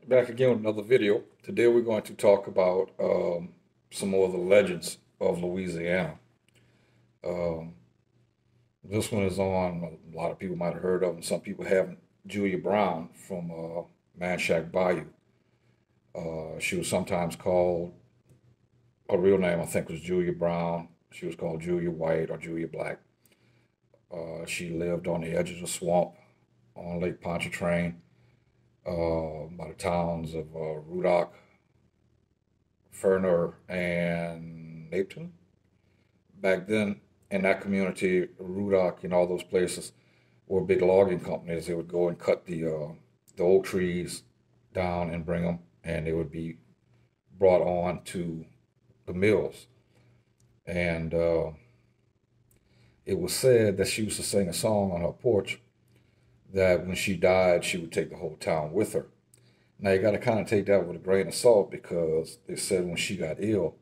Back again with another video. Today we're going to talk about some more of the legends of Louisiana. Um, this one is on, a lot of people might have heard of him, some people haven't. Julia Brown from Manchac Bayou. She was sometimes called, her real name I think was Julia Brown. She was called Julia White or Julia Black. She lived on the edge of the swamp on Lake Pontchartrain by the towns of Rudock, Ferner, and Napton. Back then, in that community, Rudock and all those places were big logging companies. They would go and cut the oak trees down and bring them, and they would be brought on to the mills. And it was said that she used to sing a song on her porch that when she died, she would take the whole town with her. Now you got to kind of take that with a grain of salt because they said when she got ill,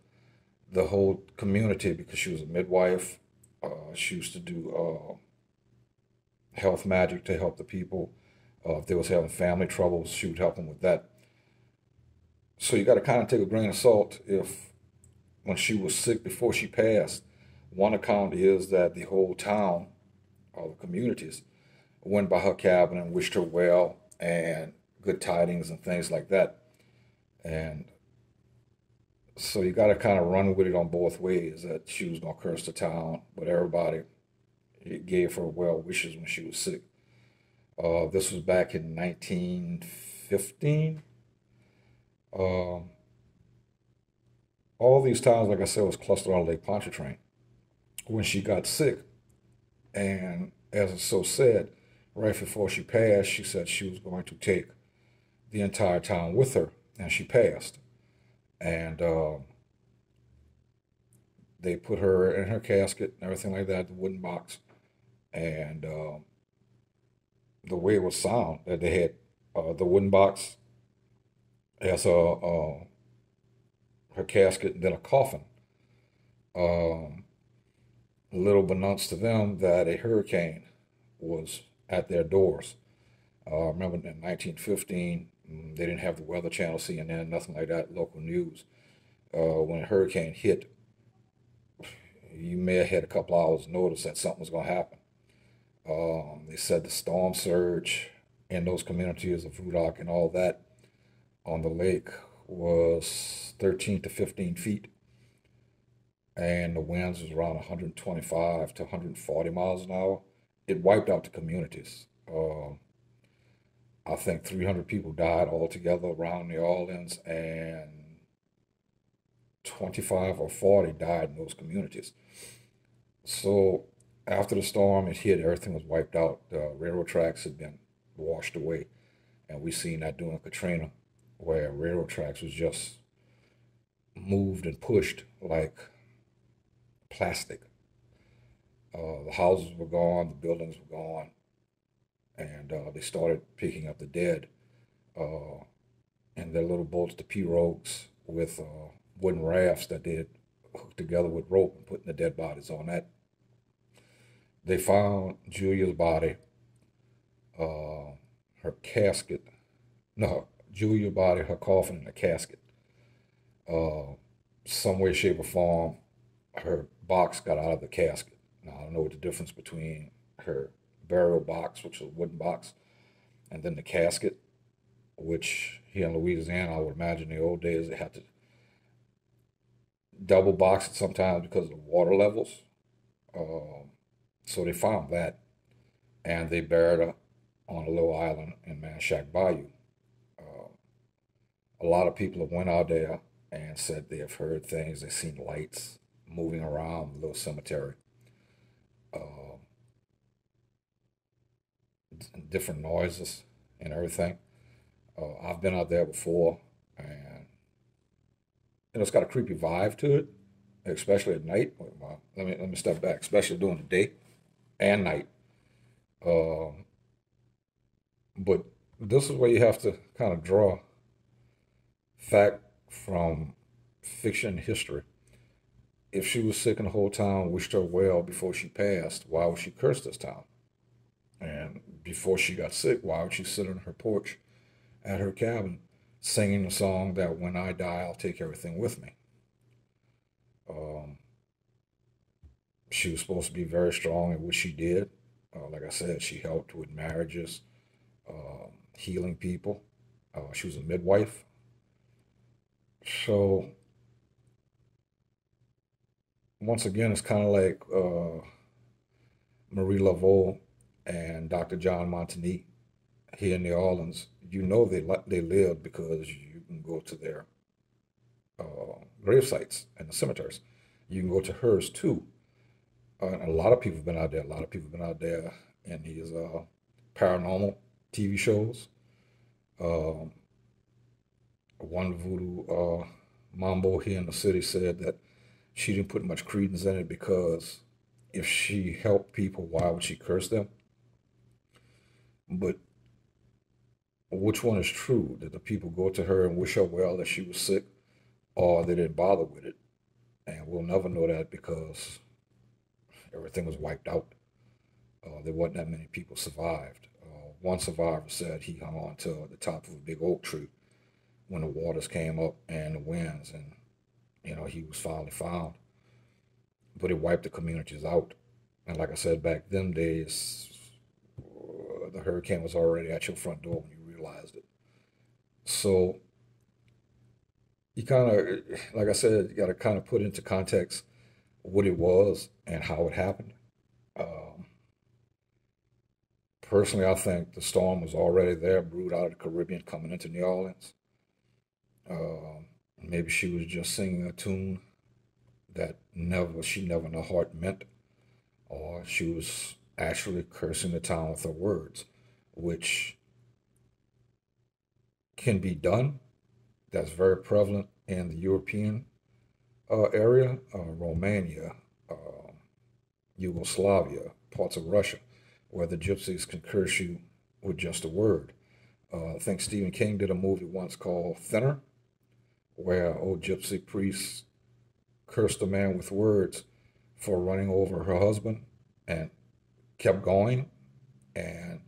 the whole community, because she was a midwife, she used to do health magic to help the people. If they was having family troubles, she would help them with that. So you got to kind of take a grain of salt if when she was sick before she passed, one account is that the whole town, all the communities, went by her cabin and wished her well and good tidings and things like that. And so you got to kind of run with it on both ways that she was going to curse the town, but everybody gave her well wishes when she was sick. This was back in 1915. Um, all these towns, like I said, was clustered on Lake Pontchartrain. When she got sick, and as it's so said, right before she passed, she said she was going to take the entire town with her, and she passed. And they put her in her casket and everything like that, the wooden box. And the way it was sound, that they had the wooden box as her casket and then a coffin. Um, Little beknownst to them that a hurricane was at their doors. Remember in 1915, they didn't have the Weather Channel, CNN, nothing like that, local news. When a hurricane hit, you may have had a couple hours notice that something was going to happen. They said the storm surge in those communities of Rudock and all that on the lake was 13 to 15 feet, and the winds was around 125 to 140 miles an hour. It wiped out the communities. I think 300 people died altogether around New Orleans, and 25 or 40 died in those communities. So after the storm, it hit, everything was wiped out. The railroad tracks had been washed away, and we seen that during Katrina, where railroad tracks was just moved and pushed like plastic. The houses were gone, the buildings were gone, and they started picking up the dead uh, in their little boats, the pirogues, with wooden rafts that they had hooked together with rope and putting the dead bodies on that. They found Julia's body, uh, her casket, no, Julia's body, her coffin, and a casket. Uh, some way, shape, or form, her box got out of the casket. Now, I don't know what the difference between her burial box, which was a wooden box, and then the casket, which here in Louisiana, I would imagine in the old days, they had to double box it sometimes because of the water levels. Um, so they found that, and they buried her on a little island in Manchac Bayou. Uh, a lot of people have went out there and said they have heard things. They've seen lights moving around the little cemetery, uh, different noises and everything. I've been out there before, and it's got a creepy vibe to it, especially at night. Well, let me step back, especially during the day and night. Um, but this is where you have to kind of draw fact from fiction history. If she was sick and the whole town wished her well before she passed, why would she curse this town? And before she got sick, why would she sit on her porch at her cabin singing the song that when I die, I'll take everything with me. Um, she was supposed to be very strong in what she did. Like I said, she helped with marriages, healing people. She was a midwife. So once again, it's kind of like Marie Laveau and Dr. John Montagnegro here in New Orleans. You know they lived because you can go to their grave sites and the cemeteries. You can go to hers too. And a lot of people have been out there. A lot of people have been out there in these paranormal TV shows. Um, One voodoo mambo here in the city said that she didn't put much credence in it because if she helped people, why would she curse them? But which one is true? Did the people go to her and wish her well that she was sick, or they didn't bother with it? And we'll never know that because everything was wiped out. There wasn't that many people survived. One survivor said he hung on to the top of a big oak tree when the waters came up and the winds, and he was finally found. But it wiped the communities out. And like I said, back them days, the hurricane was already at your front door when you realized it. So you kind of, like I said, you got to kind of put into context what it was and how it happened. Um, Personally, I think the storm was already there, brewed out of the Caribbean coming into New Orleans. Maybe she was just singing a tune that she never in her heart meant, or she was actually cursing the town with her words, which can be done. That's very prevalent in the European area, Romania, uh, Yugoslavia, parts of Russia, where the gypsies can curse you with just a word. I think Stephen King did a movie once called Thinner, where old gypsy priest cursed a man with words for running over her husband and kept going. And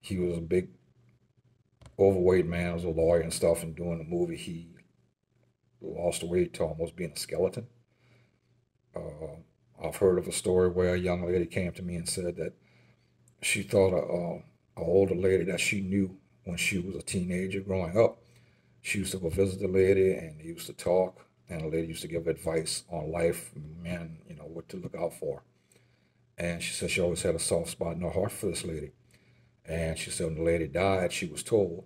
he was a big, overweight man, was a lawyer and stuff. And doing the movie, he lost weight to almost being a skeleton. Uh, I've heard of a story where a young lady came to me and said that she thought a older lady that she knew when she was a teenager growing up. She used to go visit the lady, and they used to talk, and the lady used to give advice on life, men, what to look out for. And she said she always had a soft spot in her heart for this lady. And she said when the lady died, she was told,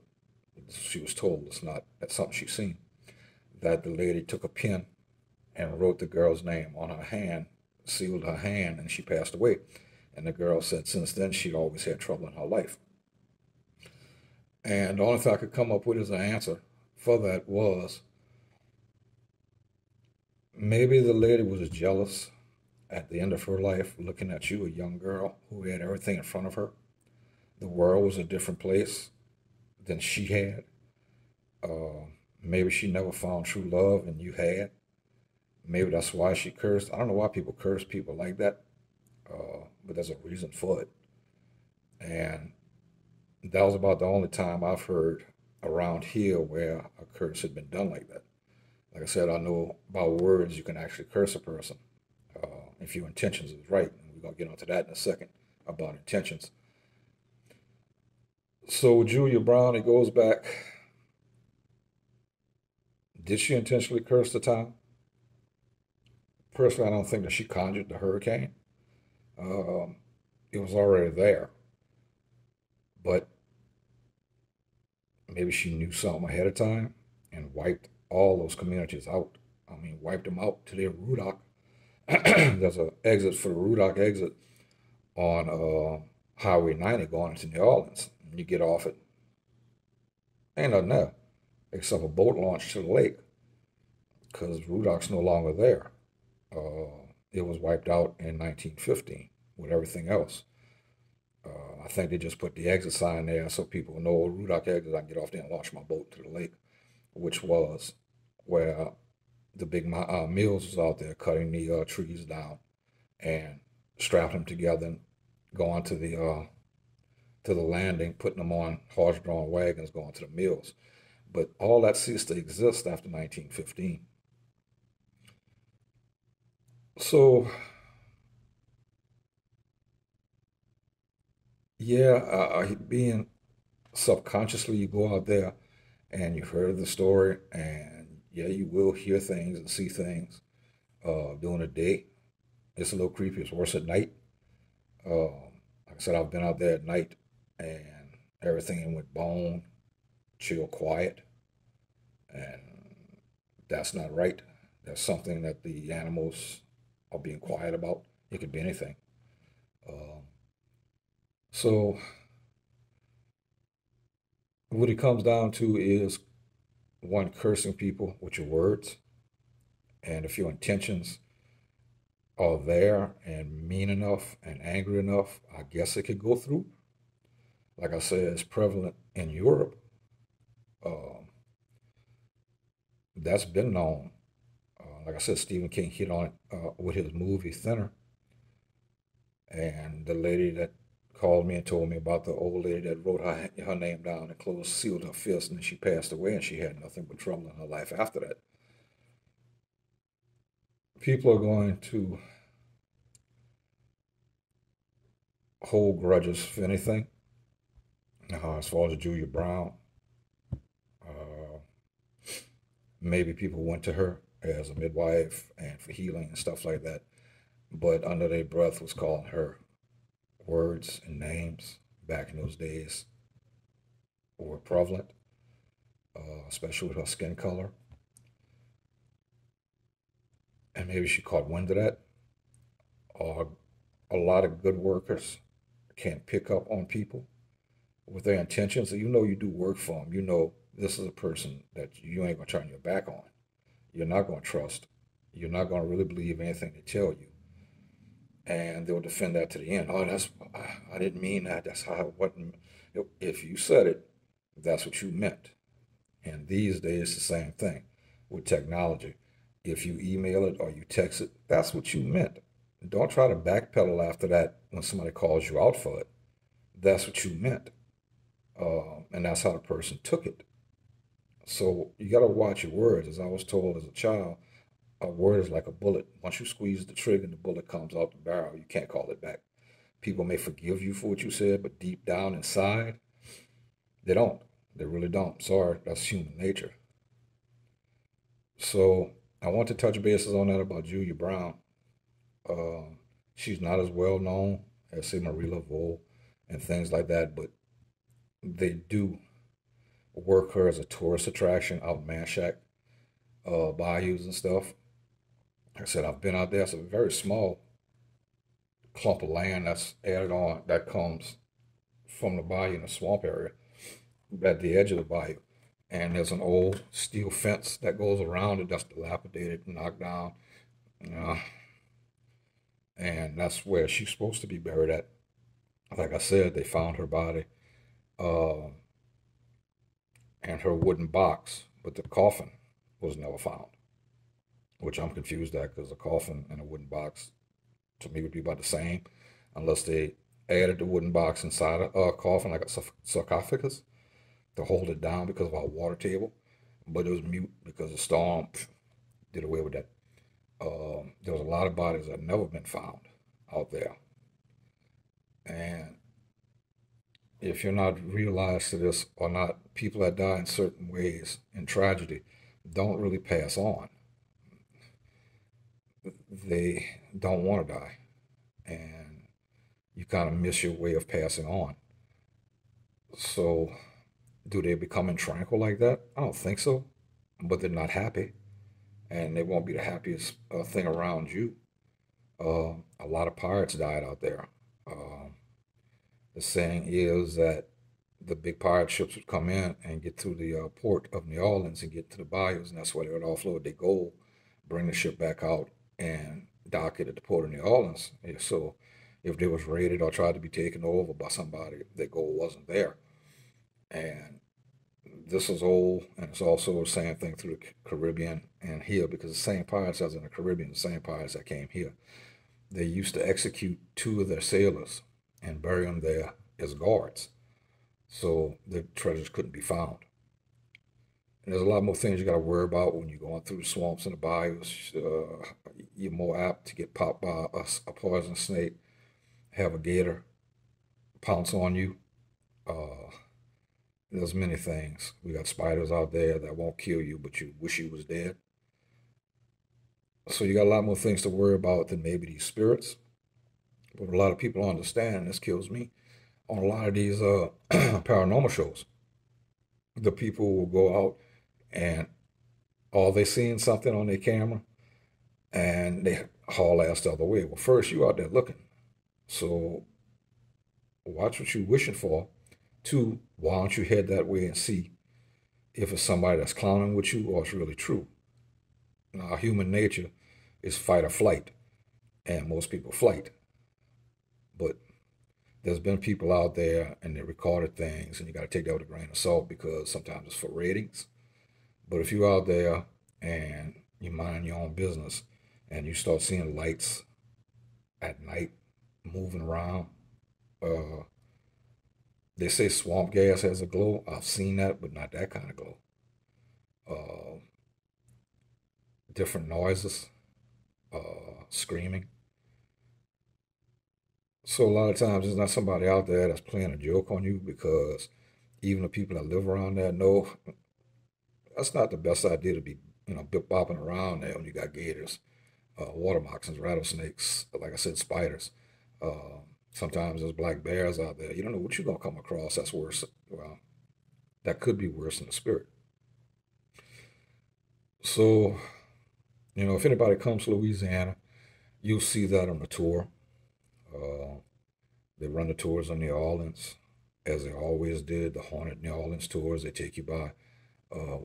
it's not, that's something she's seen, that the lady took a pen and wrote the girl's name on her hand, sealed her hand, and she passed away. And the girl said since then she'd always had trouble in her life. And the only thing I could come up with as an answer for that was maybe the lady was jealous at the end of her life, looking at you, a young girl who had everything in front of her. The world was a different place than she had. Uh, Maybe she never found true love and you had. Maybe that's why she cursed. I don't know why people curse people like that, but there's a reason for it. And that was about the only time I've heard around here where a curse had been done like that. Like I said, I know about words you can actually curse a person if your intentions is right. And we're going to get onto that in a second about intentions. So with Julia Brown, it goes back. Did she intentionally curse the town? Personally, I don't think that she conjured the hurricane. Um, it was already there, but maybe she knew something ahead of time and wiped all those communities out. I mean, wiped them out to their Rudock. There's an exit for the Rudock exit on Highway 90 going into New Orleans. And you get off it, ain't nothing there except a boat launch to the lake because Rudock's no longer there. It was wiped out in 1915 with everything else. I think they just put the exit sign there so people know Rudock exit. I can get off there and launch my boat to the lake, which was where the big mills was out there cutting the trees down and strapping them together and going to the landing, putting them on horse-drawn wagons, going to the mills. But all that ceased to exist after 1915. So, yeah, being subconsciously, you go out there and you've heard the story, and yeah, you will hear things and see things during the day. It's a little creepy. It's worse at night. Like I said, I've been out there at night, and everything went bone, chill, quiet, and that's not right. That's something that the animals are being quiet about. It could be anything. Um, so what it comes down to is one, cursing people with your words, and if your intentions are there and mean enough and angry enough, I guess it could go through. Like I said, it's prevalent in Europe. Um, that's been known. Like I said, Stephen King hit on it with his movie Thinner. And the lady that called me and told me about the old lady that wrote her name down and closed, sealed her fist, and then she passed away, and she had nothing but trouble in her life after that. People are going to hold grudges for anything. As far as Julia Brown, uh, maybe people went to her as a midwife and for healing and stuff like that, but under their breath was calling her words and names back in those days were prevalent, especially with her skin color. And maybe she caught wind of that. Or a lot of good workers can't pick up on people with their intentions. You know, you do work for them. You know, this is a person that you ain't going to turn your back on. You're not going to trust. You're not going to really believe anything they tell you. And they'll defend that to the end. Oh, I didn't mean that. That's how it wasn't. If you said it, that's what you meant. And these days, it's the same thing with technology. If you email it or you text it, that's what you meant. Don't try to backpedal after that when somebody calls you out for it. That's what you meant. And that's how the person took it. So you got to watch your words. As I was told as a child, a word is like a bullet. Once you squeeze the trigger and the bullet comes out the barrel, you can't call it back. People may forgive you for what you said, but deep down inside, they don't. They really don't. Sorry, that's human nature. So I want to touch bases on that about Julia Brown. Um, she's not as well known as, say, Marie Laveau and things like that, but they do work her as a tourist attraction out in Manchac, bayous and stuff. Like I said, I've been out there. It's a very small clump of land that's added on that comes from the bayou in the swamp area at the edge of the bayou. And there's an old steel fence that goes around it that's dilapidated and knocked down. Uh, and that's where she's supposed to be buried at. Like I said, they found her body uh, and her wooden box, but the coffin was never found, which I'm confused at because a coffin and a wooden box to me would be about the same, unless they added the wooden box inside a coffin like a sarcophagus to hold it down because of our water table. But it was mute because the storm did away with that. There was a lot of bodies that had never been found out there. And if you're not realized to this or not, people that die in certain ways in tragedy don't really pass on. They don't want to die. And you kind of miss your way of passing on. So, do they become tranquil like that? I don't think so. But they're not happy. And they won't be the happiest thing around you. A lot of pirates died out there. Um, the saying is that the big pirate ships would come in and get through the port of New Orleans and get to the bayous, and that's where they would offload their gold, bring the ship back out, and dock it at the port of New Orleans. Yeah, so if they was raided or tried to be taken over by somebody, their gold wasn't there. And this is old, and it's also the same thing through the Caribbean and here, because the same pirates as in the Caribbean, the same pirates that came here, they used to execute two of their sailors and bury them there as guards, so the treasures couldn't be found. And there's a lot more things you got to worry about when you're going through the swamps and the bayous. You're more apt to get popped by a poison snake, have a gator pounce on you. Uh, there's many things. We got spiders out there that won't kill you, but you wish you was dead. So you got a lot more things to worry about than maybe these spirits. But a lot of people don't understand, and this kills me, on a lot of these paranormal shows. The people will go out and all they seeing something on their camera and they haul ass the other way. Well, first you out there looking. So watch what you're wishing for. Two, why don't you head that way and see if it's somebody that's clowning with you or it's really true. Now, human nature is fight or flight, and most people flight. But there's been people out there and they recorded things, and you got to take that with a grain of salt because sometimes it's for ratings. But if you're out there and you mind your own business and you start seeing lights at night moving around, uh, they say swamp gas has a glow. I've seen that, but not that kind of glow. Uh, Different noises, screaming. So a lot of times it's not somebody out there that's playing a joke on you because even the people that live around there know that's not the best idea to be, bip bopping around there when you got gators, water moccasins, rattlesnakes, like I said, spiders. Sometimes there's black bears out there. You don't know what you're gonna come across that's worse. Well, that could be worse than the spirit. So, if anybody comes to Louisiana, you'll see that on the tour. Uh, they run the tours on New Orleans, as they always did. The haunted New Orleans tours. They take you by uh,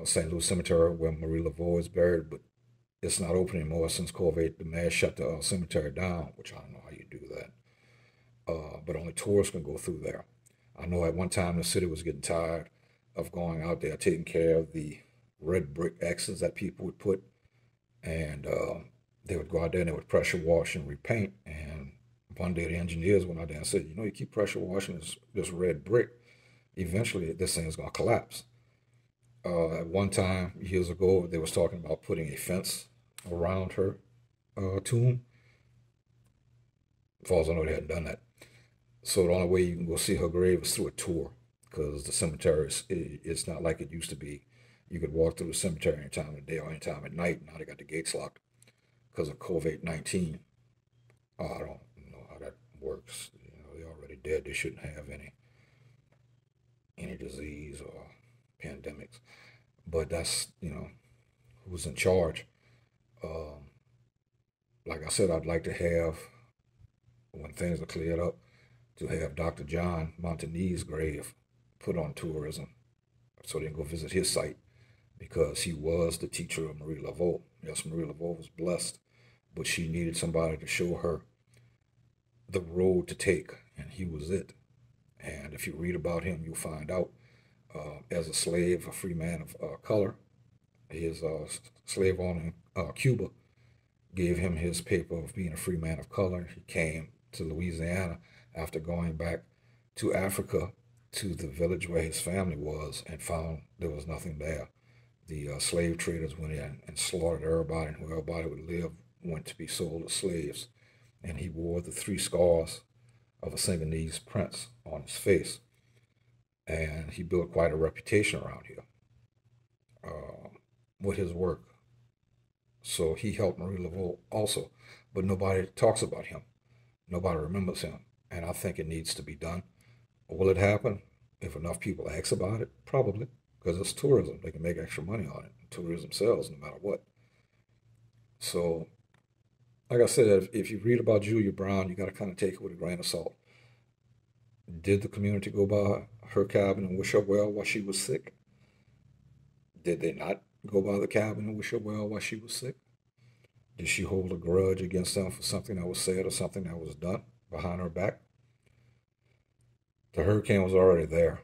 St. Louis Cemetery where Marie Laveau is buried, but it's not open anymore since COVID. The mayor shut the cemetery down, which I don't know how you do that. But only tourists can go through there. I know at one time the city was getting tired of going out there taking care of the red brick X's that people would put, and they would go out there and they would pressure wash and repaint. And one day the engineers went out there and said, you keep pressure washing this red brick, eventually this thing is going to collapse. At one time, years ago, they was talking about putting a fence around her tomb. As far as I know, they hadn't done that. So the only way you can go see her grave is through a tour, because the cemetery it's not like it used to be. You could walk through the cemetery any time of the day or any time at night. Now they got the gates locked because of COVID-19. I don't know how that works. They're already dead. They shouldn't have any disease or pandemics. But that's who's in charge. Um, like I said, I'd like to have, when things are cleared up, to have Dr. John Montagnegro's grave put on tourism so they can go visit his site, because he was the teacher of Marie Laveau. Yes, Marie Laveau was blessed, but she needed somebody to show her the road to take, and he was it. And if you read about him, you'll find out as a slave, a free man of color, his slave owner in Cuba gave him his paper of being a free man of color. He came to Louisiana after going back to Africa to the village where his family was and found there was nothing there. The slave traders went in and slaughtered everybody, and who everybody would live went to be sold as slaves. And he wore the three scars of a Senegalese prince on his face. And he built quite a reputation around here uh, with his work. So he helped Marie Laveau also, but nobody talks about him. Nobody remembers him, and I think it needs to be done. Will it happen? If enough people ask about it, probably, because it's tourism. They can make extra money on it. Tourism sells no matter what. So, like I said, if you read about Julia Brown, you got to kind of take it with a grain of salt. Did the community go by her cabin and wish her well while she was sick? Did they not go by the cabin and wish her well while she was sick? Did she hold a grudge against them for something that was said or something that was done behind her back? The hurricane was already there.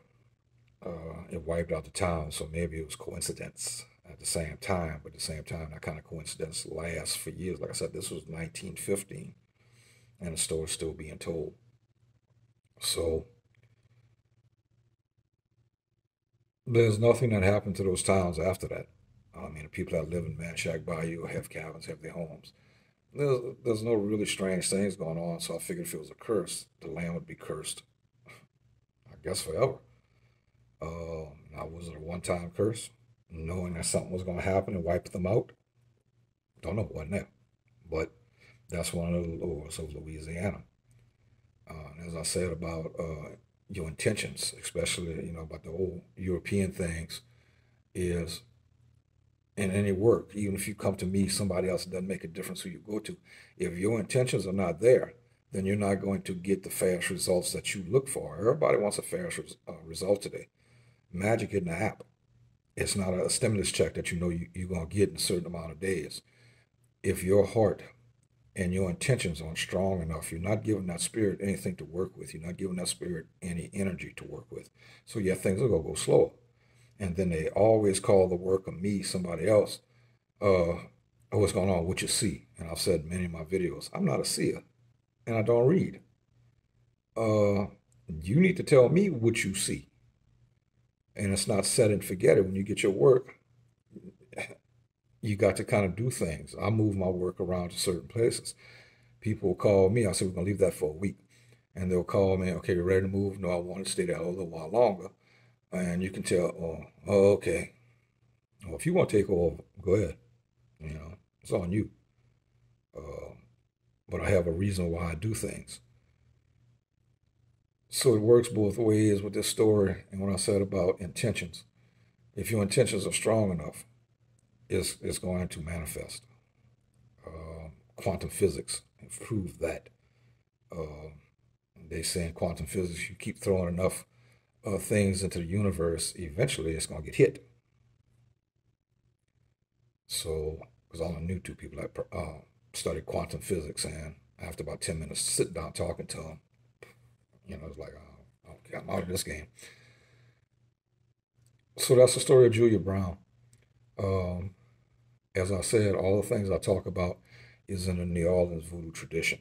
It wiped out the town, so maybe it was coincidence at the same time. But at the same time, that kind of coincidence lasts for years. Like I said, this was 1915, and the story's still being told. So There's nothing that happened to those towns after that. I mean, the people that live in Manchac Bayou have cabins, have their homes. There's no really strange things going on, so I figured if it was a curse, the land would be cursed, I guess, forever. Now, was it a one-time curse, knowing that something was going to happen and wipe them out? Don't know, wasn't there? But that's one of the laws of Louisiana. And as I said about your intentions, especially about the old European things, is in any work, even if you come to me, somebody else, it doesn't make a difference who you go to. If your intentions are not there, then you're not going to get the fast results that you look for. Everybody wants a fast result today. Magic isn't an app. It's not a stimulus check that you're going to get in a certain amount of days. If your heart and your intentions aren't strong enough, you're not giving that spirit anything to work with. You're not giving that spirit any energy to work with. So yeah, things are gonna go slower. And then they always call the work of me, somebody else, uh, what's going on, what you see. And I've said in many of my videos, I'm not a seer and I don't read. Uh, you need to tell me what you see. And it's not set and forget it. When you get your work, you got to kind of do things. I move my work around to certain places. People will call me. I say, we're going to leave that for a week. And they'll call me, okay, you ready to move? No, I want to stay there a little while longer. And you can tell, oh, okay. Well, if you want to take over, go ahead. It's on you. Uh, but I have a reason why I do things. So it works both ways with this story and what I said about intentions. If your intentions are strong enough, it's going to manifest. Quantum physics prove that. Uh, they say in quantum physics, you keep throwing enough things into the universe, eventually it's going to get hit. So, because I only knew two people that studied quantum physics, and after about 10 minutes sitting down talking to them, it's like, okay, I'm out of this game. So that's the story of Julia Brown. Um, as I said, all the things I talk about is in the New Orleans voodoo tradition.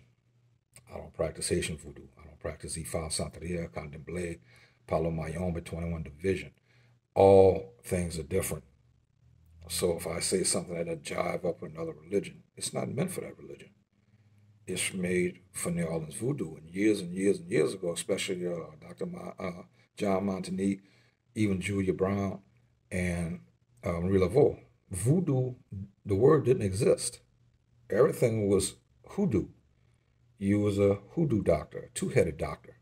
I don't practice Haitian voodoo. I don't practice Ifa Santeria, Candomblé, Palo Mayombe, 21 Division. All things are different. So if I say something that doesn't jive up with another religion, it's not meant for that religion. It's made for New Orleans voodoo. And years and years and years ago, especially John Montagnegro, even Julia Brown, and Marie Laveau, voodoo, the word didn't exist. Everything was hoodoo. You was a hoodoo doctor, a two-headed doctor.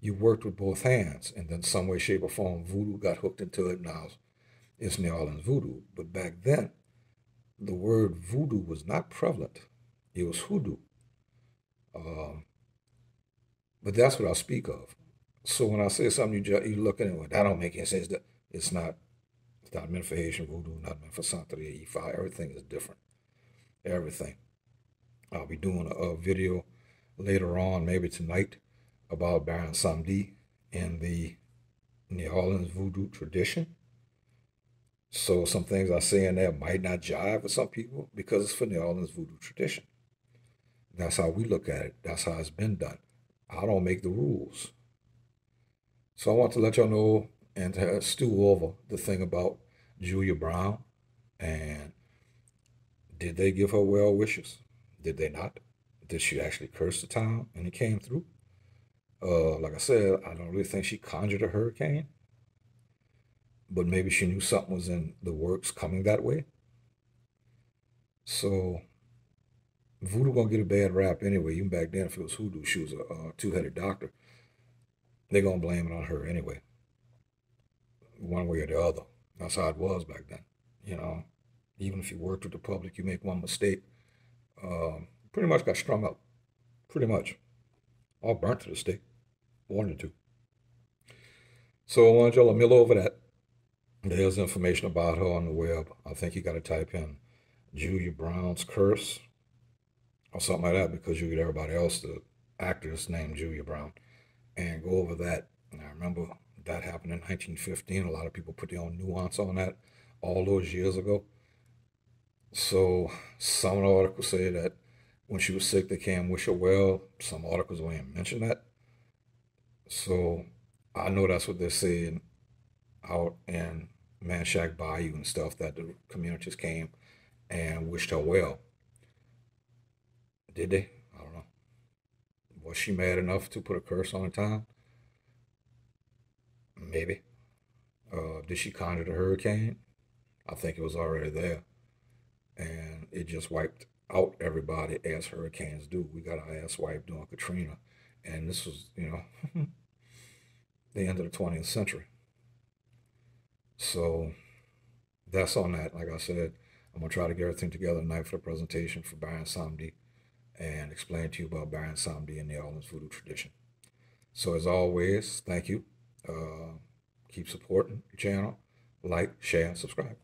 You worked with both hands, and then some way, shape, or form, voodoo got hooked into it. Now it's New Orleans voodoo. But back then, the word voodoo was not prevalent. It was hoodoo. Um, but that's what I speak of. So when I say something, you look at it, well, that don't make any sense. It's not. It's not meant for Haitian voodoo. Not meant for Santeria, Ifa. Everything is different. Everything. I'll be doing a video later on, maybe tonight, about Baron Samedi and the New Orleans voodoo tradition. So some things I say in there might not jive with some people because it's for New Orleans voodoo tradition. That's how we look at it. That's how it's been done. I don't make the rules. So I want to let y'all know and to stew over the thing about Julia Brown and did they give her well wishes? Did they not? Did she actually curse the town and it came through? Like I said, I don't really think she conjured a hurricane, but maybe she knew something was in the works coming that way. So voodoo gonna get a bad rap anyway. Even back then, if it was hoodoo, she was a two-headed doctor. They're gonna blame it on her anyway, one way or the other. That's how it was back then. You know, even if you worked with the public, you make one mistake, pretty much got strung up. Pretty much, all burnt to the stake. Wanted to. So I wanted y'all to mill over that. There's information about her on the web. I think you got to type in Julia Brown's curse or something like that because you get everybody else, the actors named Julia Brown, and go over that. And I remember that happened in 1915. A lot of people put their own nuance on that all those years ago. So some of the articles say that when she was sick, they came wish her well. Some articles don't even mention that. So I know that's what they're saying out in Manchac Bayou and stuff that the communities came and wished her well. Did they? I don't know. Was she mad enough to put a curse on a town? Maybe. Did she conjure the hurricane? I think it was already there. And it just wiped out everybody as hurricanes do. We got our ass wiped during Katrina. And this was, the end of the 20th century. So that's on that. Like I said, I'm going to try to get everything together tonight for the presentation for Baron Samedi and explain to you about Baron Samedi and the New Orleans Voodoo tradition. So as always, thank you. Keep supporting the channel. Like, share, and subscribe.